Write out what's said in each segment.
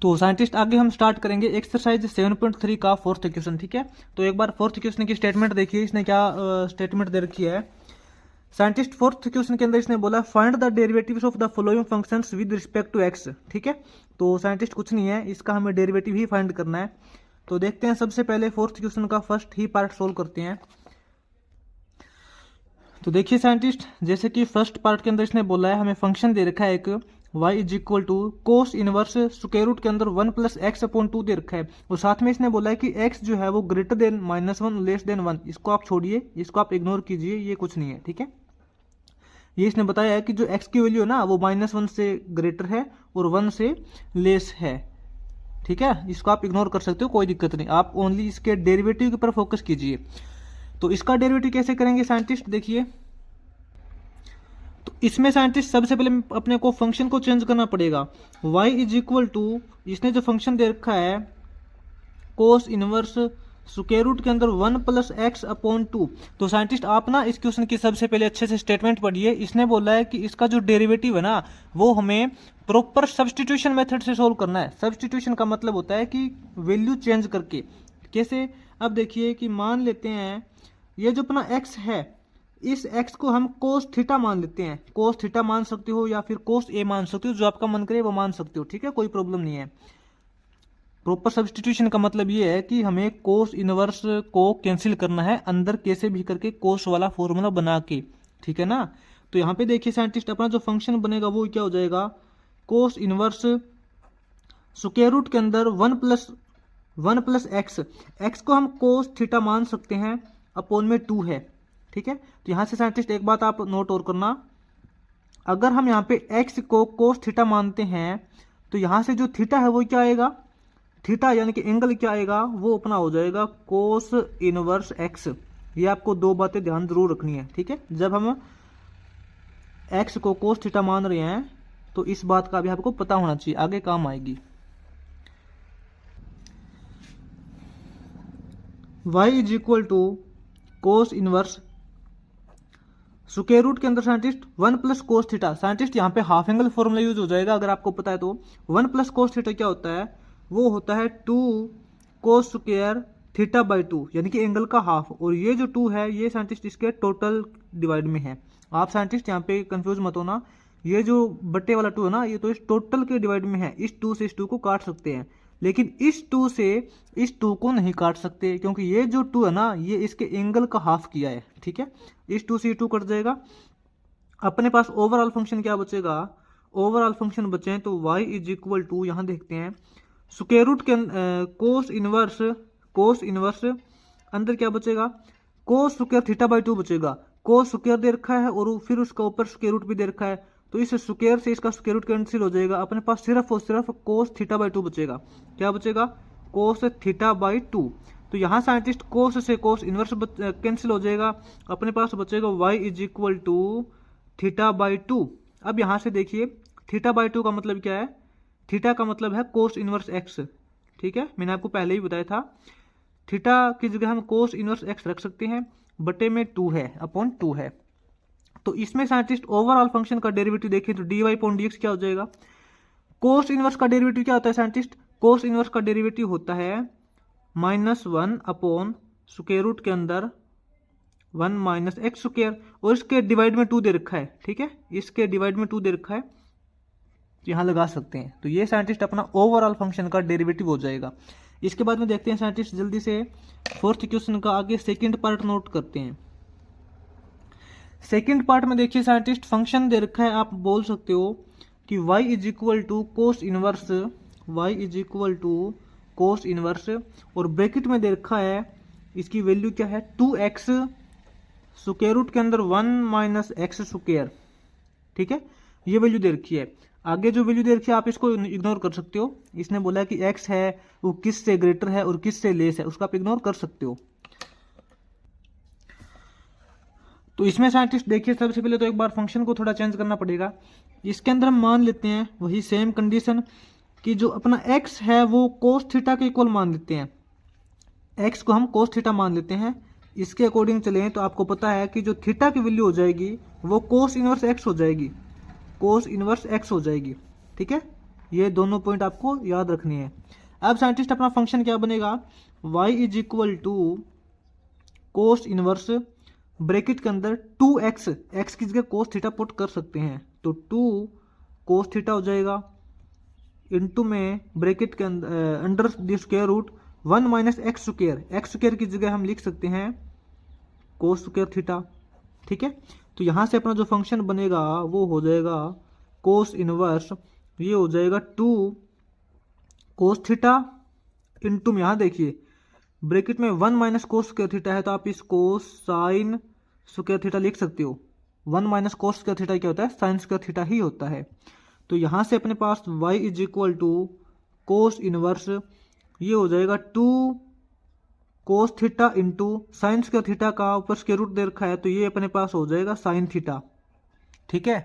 तो साइंटिस्ट आगे हम स्टार्ट करेंगे एक्सरसाइज 7.3 का फोर्थ क्वेश्चन। ठीक है, तो एक बार फोर्थ क्वेश्चन की स्टेटमेंट देखिए, इसने क्या स्टेटमेंट दे रखी है। साइंटिस्ट फोर्थ क्वेश्चन के अंदर इसने बोला find the derivatives of the following functions with respect to x. ठीक है, तो साइंटिस्ट कुछ नहीं है, इसका हमें डेरिवेटिव ही फाइंड करना है। तो देखते हैं, सबसे पहले फोर्थ क्वेश्चन का फर्स्ट ही पार्ट सोल्व करते हैं। तो देखिए साइंटिस्ट, जैसे कि फर्स्ट पार्ट के अंदर इसने बोला है, हमें फंक्शन दे रखा है एक y is equal to cos inverse square root के अंदर 1 प्लस एक्स अपॉन 2 दे रखा है, और साथ में इसने बोला है कि x जो है वो ग्रेटर देन -1 लेस देन 1। इसको आप छोड़िए, इसको आप इग्नोर कीजिए, ये कुछ नहीं है। ठीक है, ये इसने बताया है कि जो x की वैल्यू है ना वो -1 से ग्रेटर है और 1 से लेस है। ठीक है, इसको आप इग्नोर कर सकते हो, कोई दिक्कत नहीं, आप ओनली इसके डेरिवेटिव के ऊपर फोकस कीजिए। तो इसका डेरिवेटिव कैसे करेंगे साइंटिस्ट, देखिए। तो इसमें साइंटिस्ट सबसे पहले अपने को फंक्शन को चेंज करना पड़ेगा। y इज इक्वल टू, इसने जो फंक्शन दे रखा है कोस इनवर्स स्क्वायर रूट के अंदर 1 प्लस एक्स अपॉन 2। तो साइंटिस्ट आप ना इस क्वेश्चन की सबसे पहले अच्छे से स्टेटमेंट पढ़िए। इसने बोला है कि इसका जो डेरिवेटिव है ना वो हमें प्रॉपर सब्सटीट्यूशन मेथड से सोल्व करना है। सब्सटीट्यूशन का मतलब होता है कि वैल्यू चेंज करके। कैसे, अब देखिए कि मान लेते हैं ये जो अपना x है, इस x को हम कोस थीटा मान लेते हैं। कोस थीटा मान सकते हो या फिर कोस ए मान सकते हो, जो आपका मन करे वो मान सकते हो। ठीक है, कोई प्रॉब्लम नहीं है। प्रॉपर सब्सटीट्यूशन का मतलब ये है कि हमें कोस इनवर्स को कैंसिल करना है अंदर कैसे भी करके कोस वाला फॉर्मूला बना के। ठीक है ना, तो यहाँ पे देखिए साइंटिस्ट, अपना जो फंक्शन बनेगा वो क्या हो जाएगा, कोस इनवर्स स्क्वायर रूट के अंदर 1 प्लस एक्स को हम कोस थीटा मान सकते हैं, अपॉन में 2 है। ठीक है, तो यहां से साइंटिस्ट एक बात आप नोट और करना, अगर हम यहाँ पे x को कोस थीटा मानते हैं तो यहां से जो थीटा है वो क्या आएगा, थीटा यानी कि एंगल क्या आएगा, वो अपना हो जाएगा कोस इनवर्स x। ये आपको दो बातें ध्यान जरूर रखनी है। ठीक है, जब हम x को कोस थीटा मान रहे हैं तो इस बात का भी आपको पता होना चाहिए, आगे काम आएगी। y is equal to cos inverse square root के अंदर scientist 1 plus cos theta. Scientist यहाँ पे हाफ एंगल फॉर्मूला यूज हो जाएगा, अगर आपको पता है तो। 1 प्लस कोस थीटा क्या होता है, वो होता है 2 कोस स्क्वायर थीटा बाई 2, यानी कि एंगल का हाफ। और ये जो 2 है ये साइंटिस्ट इसके टोटल डिवाइड में है। आप साइंटिस्ट यहाँ पे कंफ्यूज मत होना, ये जो बट्टे वाला 2 है ना, ये तो इस टोटल के डिवाइड में है। इस 2 से इस 2 को काट सकते हैं, लेकिन इस 2 से इस 2 को नहीं काट सकते, क्योंकि ये जो 2 है ना ये इसके एंगल का हाफ किया है। ठीक है, इस 2 से ये 2 कट जाएगा। अपने पास ओवरऑल फंक्शन क्या बचेगा, ओवरऑल फंक्शन बचे हैं तो y इज इक्वल टू, यहां देखते हैं स्क्वायर रूट के कोस इनवर्स अंदर क्या बचेगा, कोस स्क्वायर थीटा बाई 2 बचेगा। कोस स्क्वायर दे रखा है और फिर उसका ऊपर स्क्वायर रूट भी दे रखा है, तो इस स्क्वायर से इसका स्क्वायर रूट कैंसिल हो जाएगा। अपने पास सिर्फ और सिर्फ कोस थीटा बाई 2 बचेगा। क्या बचेगा, कोस थीटा बाई 2। तो यहाँ साइंटिस्ट कोस से कोस इनवर्स कैंसिल हो जाएगा, अपने पास बचेगा y is equal to theta by 2। अब यहाँ से देखिए थीटा बाई 2 का मतलब क्या है, थीटा का मतलब है कोस इनवर्स x। ठीक है, मैंने आपको पहले ही बताया था, थीटा की जगह हम कोस इनवर्स x रख सकते हैं, बटे में 2 है, अपॉन 2 है। तो इसमें साइंटिस्ट ओवरऑल फंक्शन का डेरिवेटिव देखिए तो dy अपॉन dx क्या हो जाएगा। कोस इनवर्स का डेरिवेटिव क्या होता है साइंटिस्ट, कोस इनवर्स का डेरिवेटिव होता है -1 अपॉन स्क्वायर रूट के अंदर 1 माइनस एक्स स्क्वायर, और इसके डिवाइड में 2 दे रखा है। ठीक है, इसके डिवाइड में 2 दे रखा है, तो यहां लगा सकते हैं। तो ये साइंटिस्ट अपना ओवरऑल फंक्शन का डेरिवेटिव हो जाएगा। इसके बाद में देखते हैं साइंटिस्ट जल्दी से फोर्थ क्वेश्चन का आगे सेकंड पार्ट नोट करते हैं। सेकंड पार्ट में देखिए साइंटिस्ट फंक्शन दे रखा है, आप बोल सकते हो कि y is equal to cos inverse, y is equal to cos inverse, और ब्रैकेट में दे रखा है इसकी वैल्यू क्या है 2x स्क्वायर रूट के अंदर 1 माइनस एक्स स्क्वायर। ठीक है, ये वैल्यू दे रखी है। आगे जो वैल्यू दे रखी है आप इसको इग्नोर कर सकते हो। इसने बोला कि x है वो किस से ग्रेटर है और किस से लेस है, उसको आप इग्नोर कर सकते हो। तो इसमें साइंटिस्ट देखिए सबसे पहले तो एक बार फंक्शन को थोड़ा चेंज करना पड़ेगा। इसके अंदर हम मान लेते हैं वही सेम कंडीशन कि जो अपना x है वो कोस थीटा के इक्वल मान लेते हैं, x को हम कोस थीटा मान लेते हैं। इसके अकॉर्डिंग चलें तो आपको पता है कि जो थीटा की वैल्यू हो जाएगी वो कोस इनवर्स x हो जाएगी, कोस इनवर्स x हो जाएगी। ठीक है, ये दोनों पॉइंट आपको याद रखनी है। अब साइंटिस्ट अपना फंक्शन क्या बनेगा, y is equal to cos inverse bracket के अंदर 2x, x की जगह कोस थीटा पुट कर सकते हैं, तो 2 कोस थीटा हो जाएगा इनटू में ब्रैकेट के अंदर under the square root 1 minus x square की जगह हम लिख सकते हैं कोस स्क्वायर थीटा। ठीक है, तो यहां से अपना जो फंक्शन बनेगा वो हो जाएगा कोस इनवर्स, ये हो जाएगा 2 कोस थीटा इनटू में, यहां देखिए ब्रैकेट में 1 माइनस कोस स्क्वायर थीटा है, तो आप इसको साइन स्क्वायर थीटा लिख सकते हो। 1 माइनस कोस स्क्वायर थीटा क्या होता है, साइन स्क्वायर थीटा ही होता है। तो यहां से अपने पास y is equal to cos inverse, ये हो जाएगा 2 cos theta into sine square theta का ऊपर स्क्वायर रूट दे रखा है, तो ये अपने पास हो जाएगा साइन थीटा। ठीक है,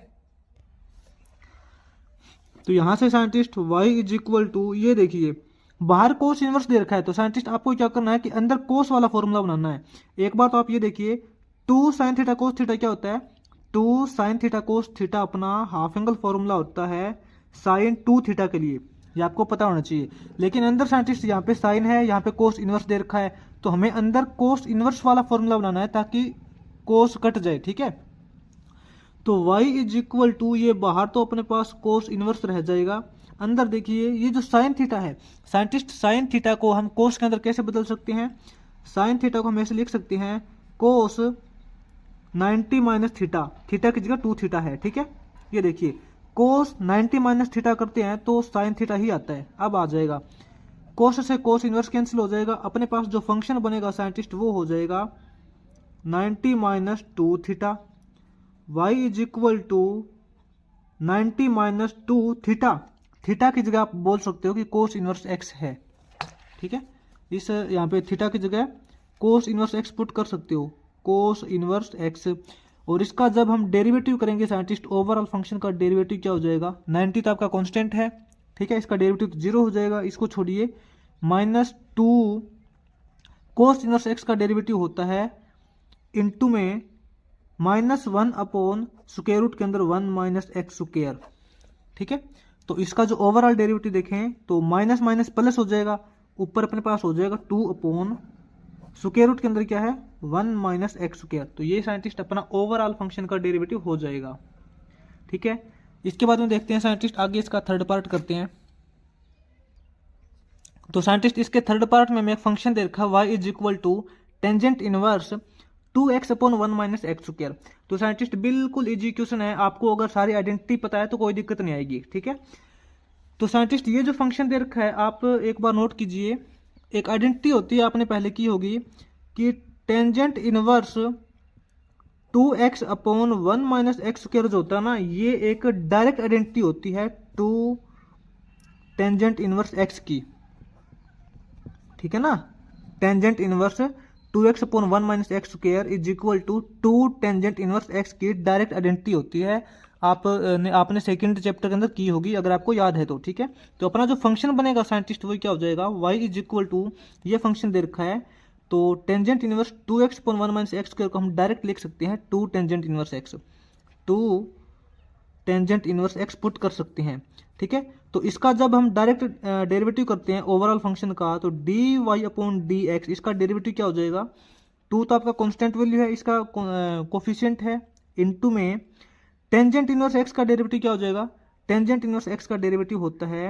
तो यहां से scientist y is equal to, ये देखिए बाहर कोस इनवर्स दे रखा है, तो साइंटिस्ट आपको क्या करना है कि अंदर कोस वाला फॉर्मूला बनाना है। एक बार तो आप ये देखिए 2 साइन थीटा कोस थीटा क्या होता है, 2 साइन थीटा कोस थीटा अपना हाफ एंगल फॉर्मूला होता है साइन 2 थीटा के लिए, ये आपको पता होना चाहिए। लेकिन अंदर साइंटिस्ट यहाँ पे साइन है, यहाँ पे कोस इनवर्स दे रखा है, तो हमें अंदर कोस इनवर्स वाला फॉर्मूला बनाना है ताकि कोस कट जाए। ठीक है, तो y इज इक्वल टू, ये बाहर तो अपने पास कोस इनवर्स रह जाएगा, अंदर देखिए ये जो साइन थीटा है, साइंटिस्ट साइन थीटा को हम कोस के अंदर कैसे बदल सकते हैं, साइन थीटा को हम ऐसे लिख सकते हैं कोस 90 माइनस थीटा, थीटा की जगह 2 थीटा है। ठीक है, ये देखिए कोस 90 माइनस थीटा करते हैं तो साइन थीटा ही आता है। अब आ जाएगा कोस से कोस इनवर्स कैंसिल हो जाएगा, अपने पास जो फंक्शन बनेगा साइंटिस्ट वो हो जाएगा 90 minus 2 theta, y is equal to 90 minus 2 theta, theta की जगह आप बोल सकते हो कि कोस इनवर्स x है। ठीक है, इस यहाँ पे थीटा की जगह कोस इनवर्स x पुट कर सकते हो, कोस इनवर्स x। और इसका जब हम डेरिवेटिव करेंगे साइंटिस्ट, ओवरऑल फंक्शन का डेरिवेटिव क्या हो जाएगा, 90 तो आपका कांस्टेंट है। ठीक है, इसका डेरिवेटिव 0 हो जाएगा, इसको छोड़िए, -2 कोस इनवर्स x का डेरिवेटिव होता है इनटू में -1 अपॉन स्क्वायर रूट के अंदर 1 माइनस एक्स स्क्वायर। ठीक है, तो इसका जो ओवरऑल डेरिवेटिव देखें तो माइनस माइनस प्लस हो जाएगा, ऊपर अपने पास हो जाएगा 2 अपॉन स्क्वायर रूट के अंदर क्या है 1 माइनस एक्स स्क्वायर। तो ये साइंटिस्ट अपना ओवरऑल फंक्शन का डेरिवेटिव हो जाएगा। ठीक है, इसके बाद में देखते हैं साइंटिस्ट आगे इसका थर्ड पार्ट करते हैं। तो साइंटिस्ट इसके थर्ड पार्ट में एक फंक्शन दे रखा y is equal to tangent inverse 2x upon 1 minus x square. तो साइंटिस्ट बिल्कुल इजी क्वेश्चन है, आपको अगर सारी आइडेंटिटी पता है तो कोई दिक्कत नहीं आएगी। ठीक है, तो साइंटिस्ट ये जो फंक्शन दे रखा है आप एक बार नोट कीजिए, एक आइडेंटिटी होती है आपने पहले की होगी कि tangent inverse 2x upon 1 minus x square जो होता है ना, ये एक डायरेक्ट आइडेंटिटी होती है 2 टेंजेंट इनवर्स x की। ठीक है ना, tangent inverse 2x upon 1 minus x square is equal to 2 tangent inverse x की डायरेक्ट आइडेंटिटी होती है। आपने सेकंड चैप्टर के अंदर की होगी अगर आपको याद है तो। ठीक है, तो अपना जो फंक्शन बनेगा साइंटिस्ट वो क्या हो जाएगा, y इज इक्वल टू, ये फंक्शन दे रखा है तो tangent inverse 2x upon 1 minus x square को हम डायरेक्ट लिख सकते हैं 2 tangent inverse x, 2 tangent inverse x put कर सकते हैं। ठीक है, तो इसका जब हम डायरेक्ट डेरिवेटिव करते हैं ओवरऑल फंक्शन का, तो dy अपॉन dx, इसका डेरिवेटिव क्या हो जाएगा, 2 तो आपका कांस्टेंट वैल्यू है, इसका कोफिशिएंट है, इनटू में टेंजेंट इनवर्स x का डेरिवेटिव क्या हो जाएगा, टेंजेंट इनवर्स x का डेरिवेटिव होता है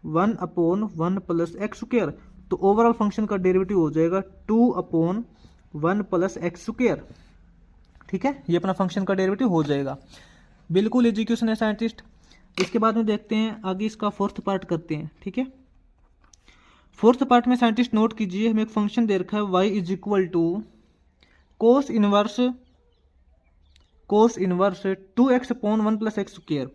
1 अपॉन 1 प्लस एक्स स्क्वायर। तो ओवरऑल फंक्शन का डेरिवेटिव हो जाएगा 2 अपॉन 1 प्लस एक्स स्क्वायर। ठीक है, ये अपना फंक्शन का डेरिवेटिव हो जाएगा। बिल्कुल इजी क्वेश्चन है साइंटिस्ट। इसके बाद में देखते हैं आगे इसका फोर्थ पार्ट करते हैं। ठीक है, फोर्थ पार्ट में साइंटिस्ट नोट कीजिए, हमें एक फंक्शन दे रखा है y is equal to cos inverse 2x upon 1 plus x square,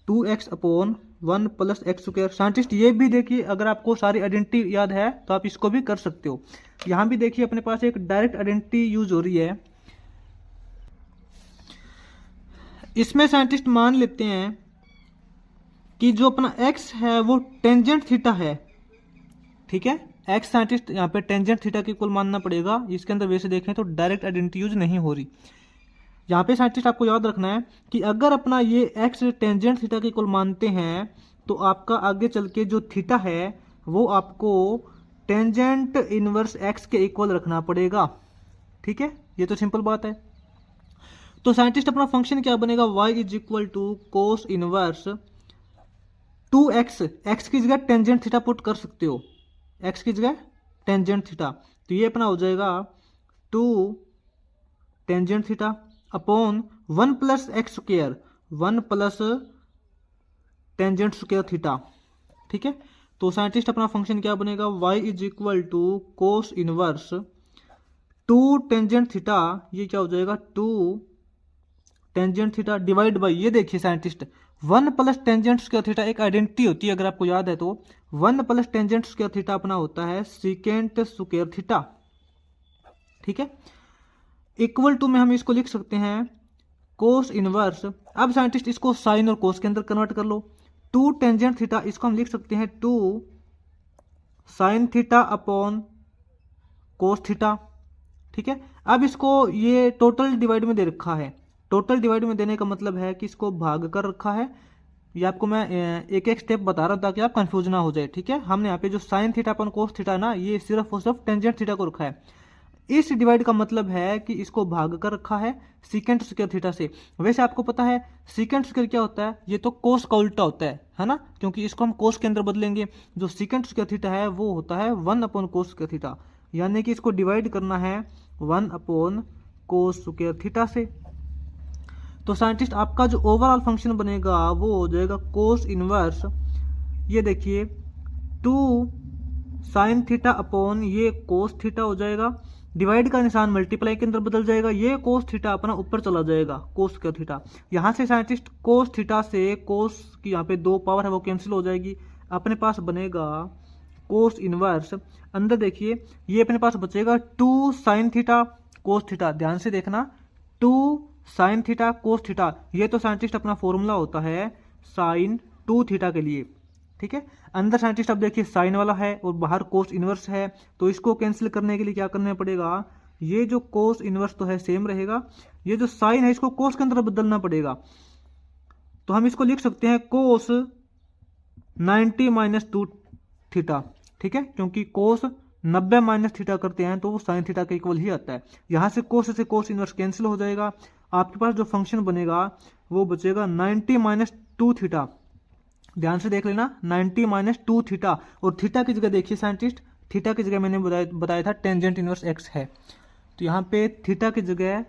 2x upon 1 plus x square. Scientist ये भी देखिए, अगर आपको सारी आइडेंटिटी याद है तो आप इसको भी कर सकते हो। यहां भी देखिए अपने पास एक डायरेक्ट आइडेंटिटी यूज हो रही है। इसमें साइंटिस्ट मान लेते हैं कि जो अपना x है वो टेंजेंट थीटा है। ठीक है, x साइंटिस्ट यहाँ पे टेंजेंट थीटा की कुल मानना पड़ेगा, इसके अंदर वैसे देखें तो डायरेक्ट आइडेंटिटी यूज नहीं हो रही। यहाँ पे साइंटिस्ट आपको याद रखना है कि अगर अपना ये एक्स टेंजेंट थीटा के इक्वल मानते हैं तो आपका आगे चल के जो थीटा है वो आपको टेंजेंट इनवर्स एक्स के इक्वल रखना पड़ेगा। ठीक है, ये तो सिंपल बात है। तो साइंटिस्ट अपना फंक्शन क्या बनेगा, y is equal to cos inverse 2x, x की जगह टेंजेंट थीटा पुट कर सकते हो, x की जगह टेंजेंट थीटा, तो ये अपना हो जाएगा 2 tangent theta upon 1 plus x square, 1 plus tangent square theta. ठीक है, तो साइंटिस्ट अपना फंक्शन क्या बनेगा, y is equal to cos inverse 2 tangent theta, ये क्या हो जाएगा 2 टेंजेंट थीटा डिवाइड बाई, ये देखिए scientist 1 plus tangent square theta एक आइडेंटिटी होती है, अगर आपको याद है तो 1 प्लस टेंजेंट स्क्वायर थीटा अपना होता है सीकेंट स्क्वायर थीटा। ठीक है, इक्वल टू में हम इसको लिख सकते हैं कोस इनवर्स, अब साइंटिस्ट इसको साइन और कोस के अंदर कन्वर्ट कर लो, 2 टेंजेंट थीटा इसको हम लिख सकते हैं 2 sine theta upon cos theta. ठीक है, अब इसको ये टोटल डिवाइड में दे रखा है, टोटल डिवाइड में देने का मतलब है कि इसको भाग कर रखा है, ये आपको मैं एक एक स्टेप बता रहा हूं ताकि आप कंफ्यूज ना हो जाए। ठीक है, हमने यहाँ पे जो साइन थीटा अपन कोस थीटा ना, ये सिर्फ और सिर्फ टेंजेंट थीटा को रखा है, इस डिवाइड का मतलब है कि इसको भाग कर रखा है सीकेंट स्क्वायर थीटा से। वैसे आपको पता है सीकेंट स्क्वायर क्या होता है, ये तो कोस का उल्टा होता है ना, क्योंकि इसको हम कोस के अंदर बदलेंगे, जो सीकेंट स्क्वायर थीटा है वो होता है 1 अपॉन कोस स्क्वायर थीटा, यानी कि इसको डिवाइड करना है 1 अपॉन कोस स्क्वायर थीटा से। तो साइंटिस्ट आपका जो ओवरऑल फंक्शन बनेगा वो हो जाएगा कोस इनवर्स, ये देखिए 2 साइन थीटा अपॉन ये कोस थीटा हो जाएगा, डिवाइड का निशान मल्टीप्लाई के अंदर बदल जाएगा, ये कोस थीटा अपना ऊपर चला जाएगा कोस का थीटा, यहाँ से साइंटिस्ट कोस थीटा से कोस की यहाँ पे 2 पावर है वो कैंसिल हो जाएगी, अपने पास बनेगा कोस इनवर्स, अंदर देखिए ये अपने पास बचेगा 2 साइन थीटा कोस थीटा, ध्यान से देखना 2 साइन थीटा कोस थीटा, ये तो साइंटिस्ट अपना फॉर्मूला होता है साइन 2 थीटा के लिए। ठीक है, अंदर साइंटिस्ट अब देखिए साइन वाला है और बाहर कोस इनवर्स है, तो इसको कैंसिल करने के लिए क्या करना पड़ेगा, ये जो कोस इनवर्स तो है सेम रहेगा, ये जो साइन है इसको कोस के अंदर बदलना पड़ेगा, तो हम इसको लिख सकते हैं कोस 90 माइनस 2 थीटा। ठीक है, क्योंकि कोस 90 माइनस थीटा करते हैं तो वो साइन थीटा के इक्वल ही आता है, यहां से कोस इनवर्स कैंसिल हो जाएगा, आपके पास जो फंक्शन बनेगा वो बचेगा 90 माइनस 2 थीटा, ध्यान से देख लेना 90 माइनस 2 थीटा, और थीटा की जगह देखिए साइंटिस्ट, थीटा की जगह मैंने बताया था टेंजेंट इनवर्स एक्स है, तो यहाँ पे थीटा की जगह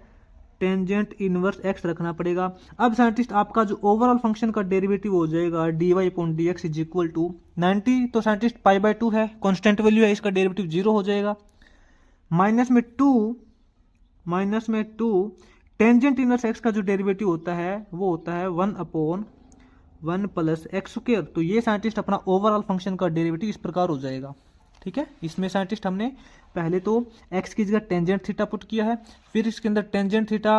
टेंजेंट इनवर्स एक्स रखना पड़ेगा। अब साइंटिस्ट आपका जो ओवरऑल फंक्शन का डेरिवेटिव हो जाएगा d y upon d x is equal to 90, तो साइंटिस्ट पाई बाय 2 है, कॉन्स्टेंट वैल्यू है, इसका डेरिवेटिव 0 हो जाएगा, माइनस में 2 टेंजेंट इनवर्स एक्स का जो डेरिवेटिव होता है वो होता है 1 अपॉन 1 प्लस एक्स स्क्वायर, तो ये साइंटिस्ट अपना ओवरऑल फंक्शन का डेरिवेटिव इस प्रकार हो जाएगा। ठीक है, इसमें साइंटिस्ट हमने पहले तो एक्स की जगह टेंजेंट थीटा पुट किया है, फिर इसके अंदर टेंजेंट थीटा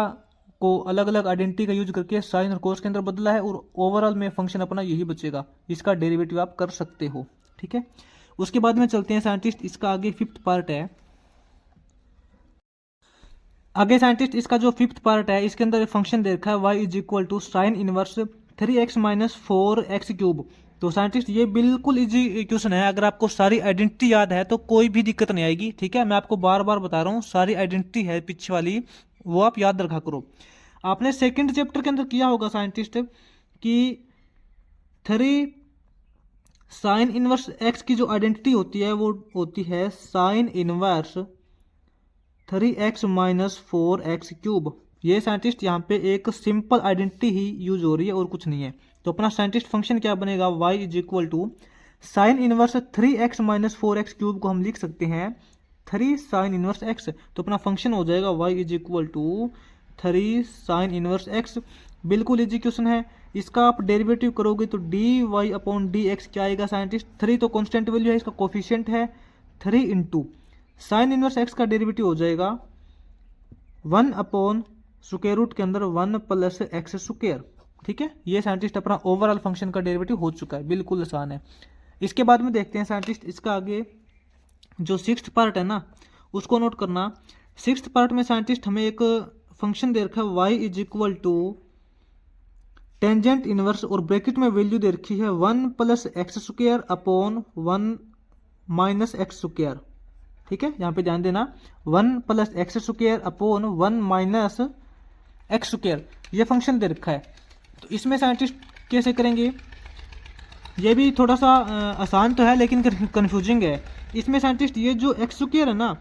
को अलग अलग आइडेंटिटी का यूज करके साइन और कोस के अंदर बदला है, और ओवरऑल में फंक्शन अपना यही बचेगा, इसका डेरिवेटिव आप कर सकते हो। ठीक है, उसके बाद में चलते हैं साइंटिस्ट, इसका आगे 5th पार्ट है, आगे साइंटिस्ट इसका जो 5th पार्ट है इसके अंदर फंक्शन दे रखा है y is equal to sine inverse 3x minus 4x cube, तो साइंटिस्ट ये बिल्कुल इजी क्वेश्चन है, अगर आपको सारी आइडेंटिटी याद है तो कोई भी दिक्कत नहीं आएगी। ठीक है, मैं आपको बार बार बता रहा हूँ, सारी आइडेंटिटी है पीछे वाली वो आप याद रखा करो। आपने सेकंड चैप्टर के अंदर किया होगा साइंटिस्ट कि 3 साइन इनवर्स एक्स की जो आइडेंटिटी होती है वो होती है sign inverse 3x minus 4x cube, ये साइंटिस्ट यहाँ पे एक सिंपल आइडेंटिटी ही यूज हो रही है और कुछ नहीं है, तो अपना साइंटिस्ट फंक्शन क्या बनेगा y is equal to sine inverse 3x minus 4x cube को हम लिख सकते हैं 3 साइन इनवर्स x, तो अपना फंक्शन हो जाएगा y is equal to 3 sine inverse x, बिल्कुल इजी क्वेश्चन है, इसका आप डेरिवेटिव करोगे तो d y upon d x क्या आएगा साइंटिस्ट, 3 तो कॉन्स्टेंट वैल्यू है, इसका कोफिशिएंट है 3 इंटू साइन इनवर्स एक्स का डेरिवेटिव हो जाएगा 1 अपॉन स्क्वायर रूट के अंदर 1 प्लस एक्स स्क्वायर। ठीक है, ये साइंटिस्ट अपना ओवरऑल फंक्शन का डेरिवेटिव हो चुका है, बिल्कुल आसान है। इसके बाद में देखते हैं साइंटिस्ट इसका आगे जो 6th पार्ट है ना उसको नोट करना, 6th पार्ट में साइंटिस्ट हमें एक फंक्शन दे रखा है y is equal to tangent inverse और ब्रैकेट में वैल्यू दे रखी है 1 plus x square upon 1 minus x square. ठीक है, यहाँ पे ध्यान देना 1 plus x square upon 1 minus x square ये फंक्शन दे रखा है। तो इसमें साइंटिस्ट कैसे करेंगे, ये भी थोड़ा सा आसान तो है लेकिन कंफ्यूजिंग है। इसमें साइंटिस्ट ये जो एक्स स्क्वायर है ना,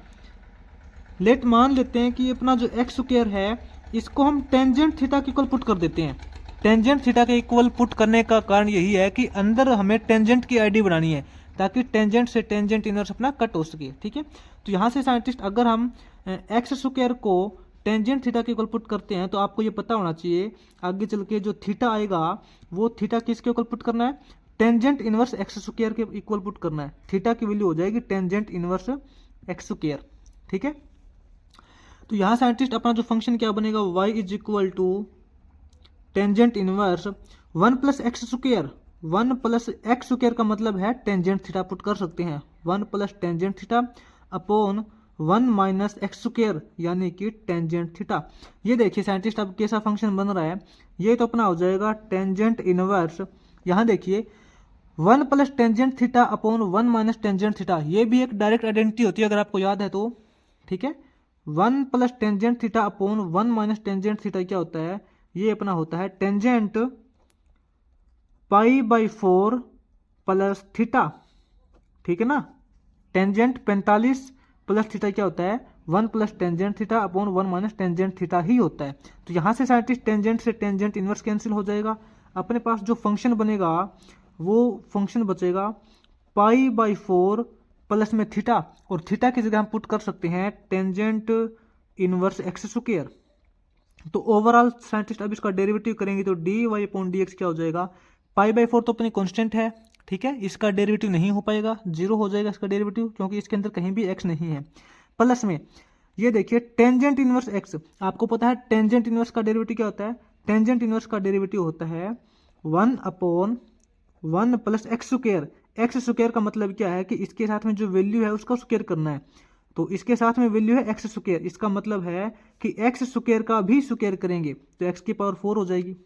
मान लेते हैं कि अपना जो एक्स स्क्वायर है इसको हम टेंजेंट थीटा के इक्वल पुट कर देते हैं। टेंजेंट थीटा के इक्वल पुट करने का कारण यही है कि अंदर हमें टेंजेंट की आईडी बनानी है ताकि टेंजेंट से टेंजेंट इनवर्स अपना कट हो सके। ठीक है, तो यहाँ से साइंटिस्ट अगर हम एक्स स्क्वायर को टेंजेंट थीटा के इक्वल पुट करते हैं तो आपको ये पता होना चाहिए आगे चल के जो थीटा आएगा वो थीटा किसके इक्वल पुट करना है, टेंजेंट इनवर्स एक्स स्क्वायर के इक्वल पुट करना है। थीटा की वैल्यू हो जाएगी टेंजेंट इनवर्स एक्स स्क्वायर। ठीक है, तो यहाँ साइंटिस्ट अपना जो फंक्शन क्या बनेगा, y is equal to tangent inverse 1 plus x square. 1 plus x square का मतलब है टेंजेंट थीटा पुट कर सकते हैं, 1 plus tangent theta upon 1 minus x square यानी कि टेंजेंट थीटा। ये देखिए साइंटिस्ट अब कैसा फंक्शन बन रहा है, ये तो अपना हो जाएगा टेंजेंट इनवर्स। यहाँ देखिए 1 plus tangent theta upon 1 minus tangent theta, ये भी एक डायरेक्ट आइडेंटिटी होती है अगर आपको याद है तो। ठीक है, 1 plus tangent theta upon 1 minus tangent theta क्या होता है, ये अपना होता है tangent pi by 4 plus theta. ठीक है ना, टेंजेंट 45 प्लस थीटा क्या होता है 1 plus tangent theta upon 1 minus tangent theta ही होता है। तो यहाँ से साइंटिस्ट टेंजेंट से टेंजेंट इनवर्स कैंसिल हो जाएगा, अपने पास जो फंक्शन बनेगा वो फंक्शन बचेगा पाई बाई 4 प्लस में थीटा, और थीटा की जगह हम पुट कर सकते हैं टेंजेंट इनवर्स एक्स स्क्वायर। तो ओवरऑल साइंटिस्ट अब इसका डेरिवेटिव करेंगे तो d y upon d x क्या हो जाएगा, पाई बाई 4 तो अपनी कांस्टेंट है। ठीक है, इसका डेरिवेटिव नहीं हो पाएगा, जीरो हो जाएगा इसका डेरिवेटिव क्योंकि इसके अंदर कहीं भी एक्स नहीं है। प्लस में ये देखिए टेंजेंट इनवर्स एक्स, आपको पता है टेंजेंट इनवर्स का डेरिवेटिव क्या होता है, टेंजेंट इनवर्स का डेरिवेटिव होता है 1 upon 1 plus x square. X square का मतलब क्या है कि इसके साथ में जो वैल्यू है उसका स्क्वायर करना है, तो इसके साथ में वैल्यू है एक्स स्क्वायर, इसका मतलब है कि एक्स स्क्वायर का भी स्क्वायर करेंगे तो एक्स की पावर 4 हो जाएगी।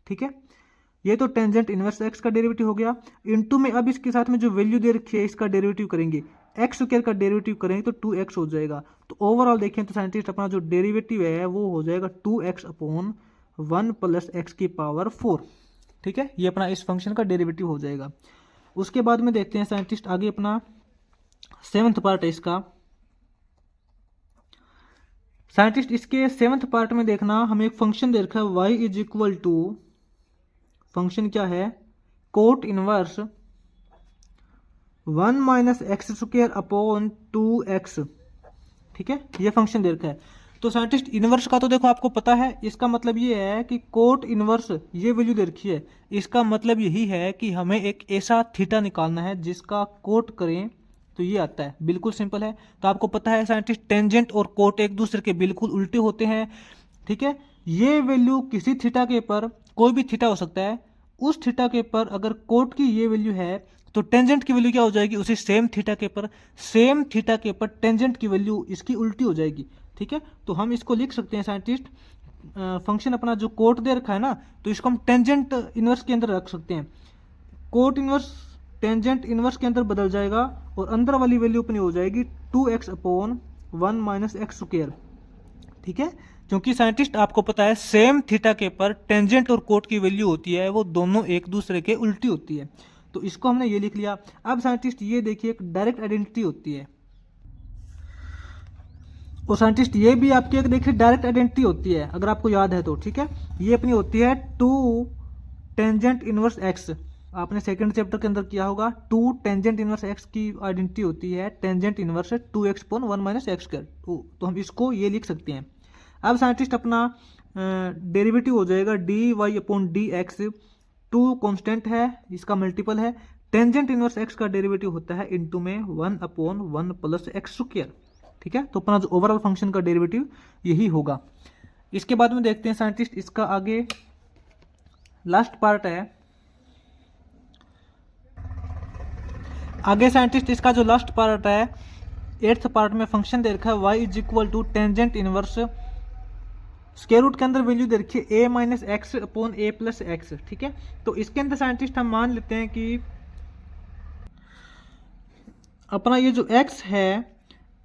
ठीक है, ये तो टेंजेंट इनवर्स एक्स का डेरिवेटिव हो गया। इनटू में अब इसके साथ में जो वैल्यू दे रखी है इसका डेरिवेटिव करेंगे, एक्स स्क्वायर का डेरिवेटिव करेंगे तो 2x हो जाएगा। तो ओवरऑल देखें तो साइंटिस्ट अपना जो डेरिवेटिव है वो हो जाएगा 2x अपॉन 1 प्लस एक्स की पावर 4। ठीक है, ये अपना इस फंक्शन का डेरिवेटिव हो जाएगा। उसके बाद में देखते हैं साइंटिस्ट आगे अपना 7th पार्ट है इसका। साइंटिस्ट इसके 7th पार्ट में देखना हमें एक फंक्शन दे रखा है y is equal to, function क्या है, cot inverse 1 minus x square upon 2x। ठीक है, ये फंक्शन दे रखा है। तो साइंटिस्ट इनवर्स का तो देखो आपको पता है, इसका मतलब ये है कि कोट इनवर्स ये वैल्यू दे रखी है, इसका मतलब यही है कि हमें एक ऐसा थीटा निकालना है जिसका कोट करें तो ये आता है, बिल्कुल सिंपल है। तो आपको पता है साइंटिस्ट टेंजेंट और कोट एक दूसरे के बिल्कुल उल्टे होते हैं। ठीक है, ये वैल्यू किसी थीटा के पर कोई भी थीटा हो सकता है, उस थीटा के पर अगर कोट की ये वैल्यू है तो टेंजेंट की वैल्यू क्या हो जाएगी, उसी सेम थीटा के पर, सेम थीटा के पर टेंजेंट की वैल्यू इसकी उल्टी हो जाएगी। ठीक है, तो हम इसको लिख सकते हैं साइंटिस्ट, फंक्शन अपना जो कोट दे रखा है ना तो इसको हम टेंजेंट इनवर्स के अंदर रख सकते हैं। कोट इनवर्स टेंजेंट इनवर्स के अंदर बदल जाएगा और अंदर वाली वैल्यू अपनी हो जाएगी 2x upon 1 minus x square. ठीक है, क्योंकि साइंटिस्ट आपको पता है सेम थीटा के पर टेंजेंट और कोट की वैल्यू होती है वो दोनों एक दूसरे के उल्टी होती है। तो इसको हमने ये लिख लिया। अब साइंटिस्ट ये देखिए एक डायरेक्ट आइडेंटिटी होती है, और साइंटिस्ट ये भी आपकी एक देखिए डायरेक्ट आइडेंटिटी होती है अगर आपको याद है तो। ठीक है, ये अपनी होती है 2 टेंजेंट इनवर्स एक्स, आपने सेकंड चैप्टर के अंदर किया होगा। 2 टेंजेंट इनवर्स एक्स की आइडेंटिटी होती है tangent inverse 2x upon 1 minus x square, तो हम इसको ये लिख सकते हैं। अब साइंटिस्ट अपना डेरिवेटिव हो जाएगा d y upon d x, 2 constant है इसका मल्टीपल है, टेंजेंट इनवर्स एक्स का डेरिवेटिव होता है इनटू में 1 अपॉन 1 प्लस एक्स स्क्वायर। ठीक है, तो अपना जो ओवरऑल फंक्शन का डेरिवेटिव यही होगा। इसके बाद में देखते हैं साइंटिस्ट इसका आगे लास्ट पार्ट है। आगे साइंटिस्ट इसका जो लास्ट पार्ट है 8th पार्ट में फंक्शन दे रखा है y is equal to tangent inverse square root के अंदर वैल्यू दे रखी है a minus x upon a plus x, ठीक है। तो इसके अंदर साइंटिस्ट हम मान लेते हैं कि अपना ये जो x है,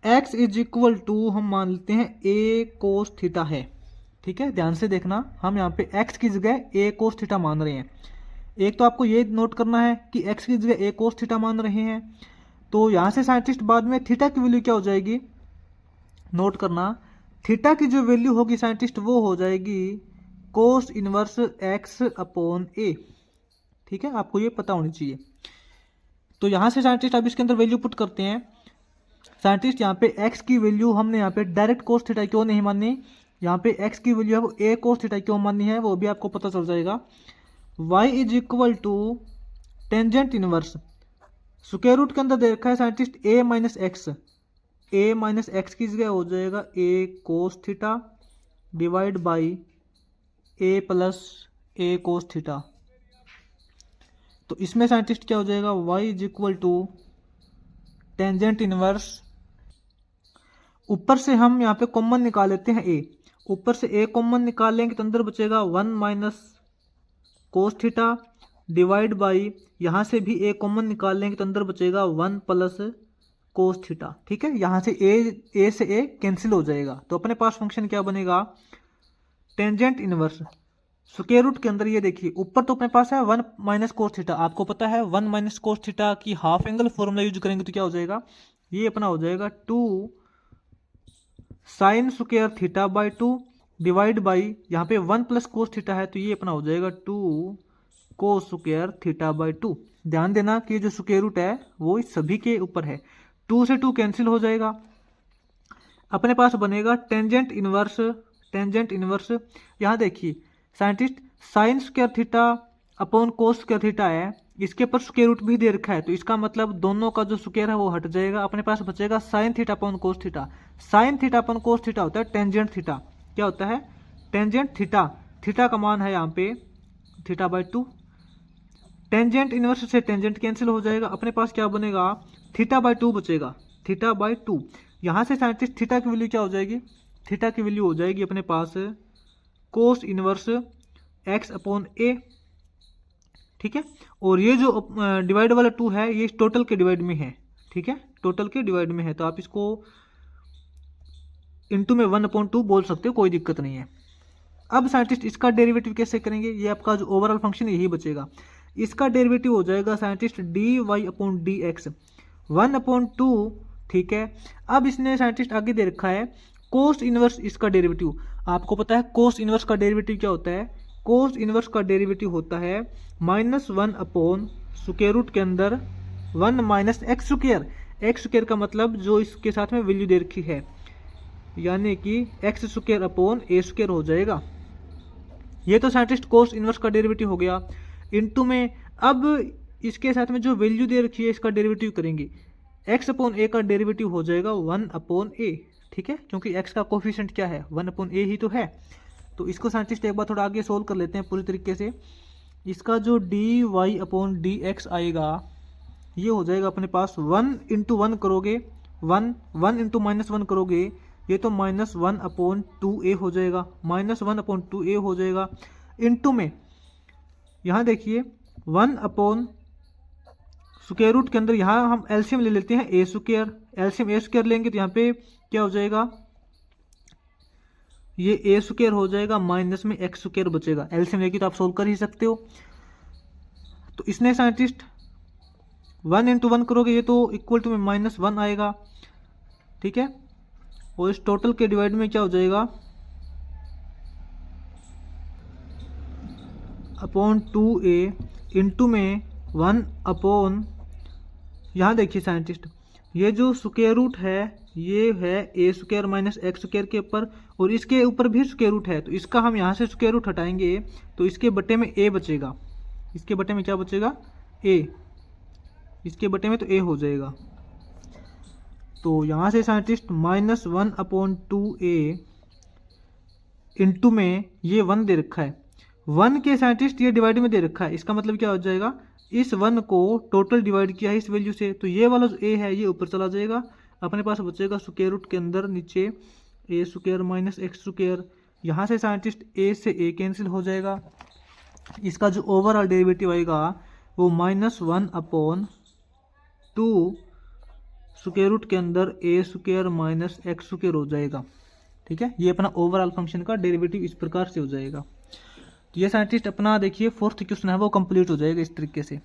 x इज इक्वल टू हम मान लेते हैं a कोस थीटा है, ठीक है। ध्यान से देखना, हम यहाँ पे x की जगह a कोस थीटा मान रहे हैं। एक तो आपको ये नोट करना है कि x की जगह a कोस थीटा मान रहे हैं, तो यहाँ से साइंटिस्ट बाद में थीटा की वैल्यू क्या हो जाएगी, नोट करना, थीटा की जो वैल्यू होगी साइंटिस्ट वो हो जाएगी कोस इनवर्स x अपॉन a, ठीक है। आपको ये पता होनी चाहिए। तो यहाँ से साइंटिस्ट अब इसके अंदर वैल्यू पुट करते हैं। साइंटिस्ट यहाँ पे x की वैल्यू हमने यहाँ पे डायरेक्ट कोस थीटा क्यों नहीं मानी, यहाँ पे x की वैल्यू है वो a कोस थीटा क्यों माननी है वो भी आपको पता चल जाएगा। y is equal to tangent inverse, square root के अंदर दे रखा है scientist a minus x, a minus x की जगह हो जाएगा a cos theta divide by a plus a cos theta. तो इसमें साइंटिस्ट क्या हो जाएगा, y is equal to tangent inverse, ऊपर से हम यहाँ पे कॉमन निकाल लेते हैं a, ऊपर से a कॉमन निकाल लेंगे तो अंदर बचेगा 1 minus cos theta divide by, यहाँ से भी a कॉमन निकाल लेंगे तो अंदर बचेगा 1 प्लस कोस थीटा, ठीक है। यहाँ से a से a कैंसिल हो जाएगा, तो अपने पास फंक्शन क्या बनेगा, टेंजेंट इनवर्स स्क्वायर रूट के अंदर ये देखिए ऊपर तो अपने पास है 1 माइनस कोस थीटा, आपको पता है 1 माइनस कोस थीटा की हाफ एंगल फॉर्मूला यूज करेंगे तो क्या हो जाएगा, ये अपना हो जाएगा 2 sign square theta by 2 divide by, यहाँ पे 1 प्लस कोस थीटा है तो ये अपना हो जाएगा 2 कोस स्क्वायर थीटा बाई 2। ध्यान देना कि जो स्क्वायर रूट है वो इस सभी के ऊपर है, 2 से 2 कैंसिल हो जाएगा, अपने पास बनेगा टेंजेंट इनवर्स, टेंजेंट इनवर्स यहाँ देखिए scientist sign square theta upon cos square theta है, इसके ऊपर स्क्वायर रूट भी दे रखा है, तो इसका मतलब दोनों का जो स्क्वायर है वो हट जाएगा, अपने पास बचेगा sine theta upon cos theta. Sine theta upon cos theta होता है टेंजेंट थीटा, क्या होता है, टेंजेंट थीटा, थीटा का मान है यहाँ पे थीटा बाई 2, टेंजेंट इनवर्स से टेंजेंट कैंसिल हो जाएगा, अपने पास क्या बनेगा थीटा बाई 2 बचेगा, थीटा बाई 2। यहाँ से साइंटिस्ट थीटा की वैल्यू क्या हो जाएगी, थीटा की वैल्यू हो जाएगी अपने पास cos inverse x upon a, ठीक है। और ये जो डिवाइड वाला 2 है ये टोटल के डिवाइड में है, ठीक है, टोटल के डिवाइड में है, तो आप इसको इनटू में 1/2 बोल सकते हो, कोई दिक्कत नहीं है। अब साइंटिस्ट इसका डेरिवेटिव कैसे करेंगे, ये आपका जो ओवरऑल फंक्शन यही बचेगा, इसका डेरिवेटिव हो जाएगा साइंटिस्ट dy अपॉन dx 1/2, ठीक है। अब इसने साइंटिस्ट आगे दे रखा है कोस इनवर्स, इसका डेरिवेटिव आपको पता है कोस इनवर्स का डेरिवेटिव क्या होता है, कोस इनवर्स का डेरिवेटिव होता है -1 अपॉन स्क्वायर रूट के अंदर 1 minus x square, x square का मतलब जो इसके साथ में वैल्यू दे रखी है, यानी कि एक्स स्क्वायर अपॉन ए स्क्वायर हो जाएगा। ये तो साइंटिस्ट कोस इनवर्स का डेरिवेटिव हो गया, इनटू में अब इसके साथ में जो वैल्यू दे रखी है इसका डेरिवेटिव करेंगे, एक्स अपॉन ए का डेरिवेटिव हो जाएगा 1 अपॉन ए, ठीक है, क्योंकि x का कोफिशिएंट क्या है 1 अपॉन ए ही तो है। तो इसको साइंटिस्ट एक बार थोड़ा आगे सोल्व कर लेते हैं पूरी तरीके से। इसका जो dy अपॉन dx आएगा ये हो जाएगा अपने पास 1 इंटू 1 करोगे 1 इंटू -1 करोगे ये तो -1 अपॉन 2a हो जाएगा, -1 अपॉन 2a हो जाएगा, इंटू में यहाँ देखिए 1 अपॉन स्क्वायर रूट के अंदर यहाँ हम एलसीएम ले लेते हैं ए स्क्वायर, एलसीएम ए स्क्वायर लेंगे तो यहाँ पे क्या हो जाएगा, ये ए स्क्वायर हो जाएगा माइनस में एक्स स्क्वायर बचेगा, एलसीएम लेके तो आप सोल्व कर ही सकते हो। तो इसने साइंटिस्ट 1 इंटू 1 करोगे ये तो इक्वल टू में -1 आएगा, ठीक है, और इस टोटल के डिवाइड में क्या हो जाएगा अपॉन 2a इंटू में 1 अपॉन, यहाँ देखिए साइंटिस्ट ये जो स्क्वायर रूट है ये है ए स्क्वायर माइनस एक्स स्क्वायर के ऊपर, और इसके ऊपर भी स्क्वायर रूट है, तो इसका हम यहाँ से स्क्वायर रूट हटाएंगे तो इसके बटे में ए बचेगा, इसके बटे में क्या बचेगा ए, इसके बटे में तो ए हो जाएगा। तो यहाँ से साइंटिस्ट -1 अपॉन 2a इंटू में ये 1 दे रखा है, 1 के साइंटिस्ट ये डिवाइड में दे रखा है, इसका मतलब क्या हो जाएगा इस 1 को टोटल डिवाइड किया है इस वैल्यू से, तो ये वाला जो a है ये ऊपर चला जाएगा, अपने पास बचेगा स्क्वायर रूट के अंदर नीचे ए स्क्वायर माइनस एक्स स्क्वायर, यहाँ से साइंटिस्ट ए से ए कैंसिल हो जाएगा, इसका जो ओवरऑल डेरिवेटिव आएगा वो -1/2 स्क्वायर रूट के अंदर ए स्क्वायर माइनस एक्स स्क्वायर हो जाएगा। ठीक है, ये अपना ओवरऑल फंक्शन का डेरिवेटिव इस प्रकार से हो जाएगा। तो ये साइंटिस्ट अपना देखिए फोर्थ क्वेश्चन है वो कंप्लीट हो जाएगा इस तरीके से।